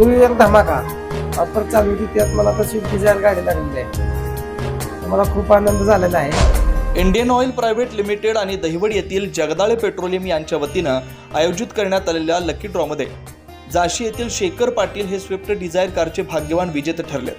New year धमाका offer चालू होती, त्यात मला आता स्विफ्ट डिझायर गाडी लागलेली आहे. मला खूप आनंद झालेला आहे. इंडियन ऑइल प्रायव्हेट लिमिटेड आणि दहिवड येथील जगदाळे पेट्रोलियम यांच्या वतीनं आयोजित करण्यात आलेल्या लकी ड्रॉमध्ये जाशी येथील शेखर पाटील हे स्विफ्ट डिझायर कारचे भाग्यवान विजेते ठरले.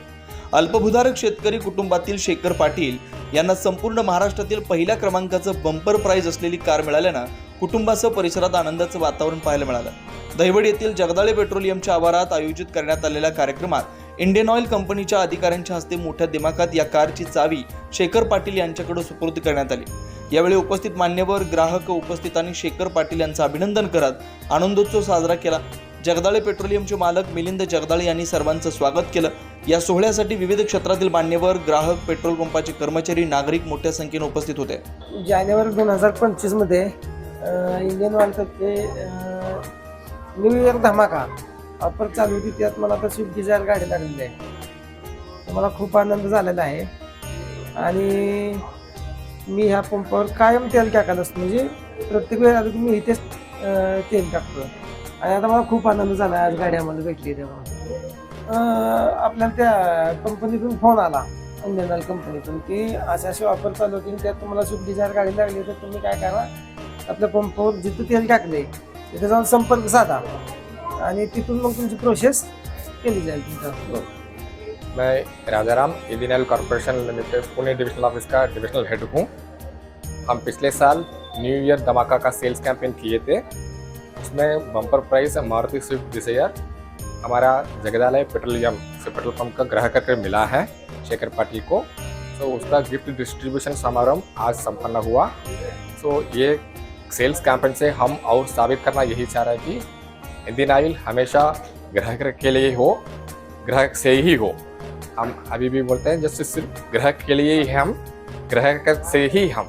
अल्पभूधारक शेतकरी कुटुंबातील शेखर पाटील यांना संपूर्ण महाराष्ट्रातील पहिल्या क्रमांकाचं बंपर प्राइज असलेली कार मिळाल्यानं कुटुंबासह परिसरात आनंदाचं वातावरण पाहायला मिळालं. दहिवड येथील जगदाळे पेट्रोलियमच्या आवारात आयोजित करण्यात आलेल्या कार्यक्रमात इंडियन ऑइल कंपनीच्या अधिकाऱ्यांच्या हस्ते मोठ्या दिमाखात या कारची चावी शेखर पाटील यांच्याकडे सुपूर्द करण्यात आली. यावेळी उपस्थित मान्यवर, ग्राहक, उपस्थितांनी शेखर पाटील यांचं अभिनंदन करत आनंदोत्सव साजरा केला. जगदाळे पेट्रोलियमचे मालक मिलिंद जगदाळे यांनी सर्वांचं स्वागत केलं. या सोहळ्यासाठी विविध क्षेत्रातील मान्यवर, ग्राहक, पेट्रोल पंपाचे कर्मचारी, नागरिक मोठ्या संख्येने उपस्थित होते. जानेवारी 2025 मध्ये इंडियन ऑइलतर्फे न्यू इयर धमाका ऑफर चालू होती, त्यात मला आता स्विफ्ट डिझायर गाडी लागलेली आहे. मला खूप आनंद झालेला आहे आणि मी ह्या पंपावर कायम तेल टाकायला असतो, म्हणजे प्रत्येक वेळेला आलो की मी इथेच तेल टाकतो आणि आता मला खूप आनंद झाला. आज गाडी आम्हाला भेटली तेव्हा आपल्याला त्या कंपनीतून फोन आला, इंडियन ऑइल कंपनीतून, की अशी ऑफर चालू होती, त्यात तुम्हाला स्विफ्ट डिझायर गाडी लागली तर तुम्ही काय करा, आपल्या पंपावर जिथं तेल टाकले तिथे जाऊन संपर्क साधा आणि तिथून मग तुमची प्रोसेस केली जाईल तुमचा. मैं Rajaram Indian oil corporation limited Pune divisional office का डिविजनल हेड हूँ. हम पिछले साल न्यू ईयर धमाका का सेल्स कैंपेन किए थे. उसमें bumper prize Maruti Swift Dzire हमारा जगदालय पेट्रोलियम से पेट्रोल पंप का ग्राहक करके मिला है शेखर पाटिल को. तो उसका गिफ्ट डिस्ट्रीब्यूशन समारोह आज संपन्न हुआ. तो ये सेल्स कैंपेन से हम और साबित करना यही चाह रहे हैं कि इंडियन ऑयल हमेशा ग्राहक के लिए हो, ग्राहक से ही हो. हम अभी भी बोलते हैं जैसे सिर्फ ग्राहक के लिए ही हम, ग्राहक से ही हम.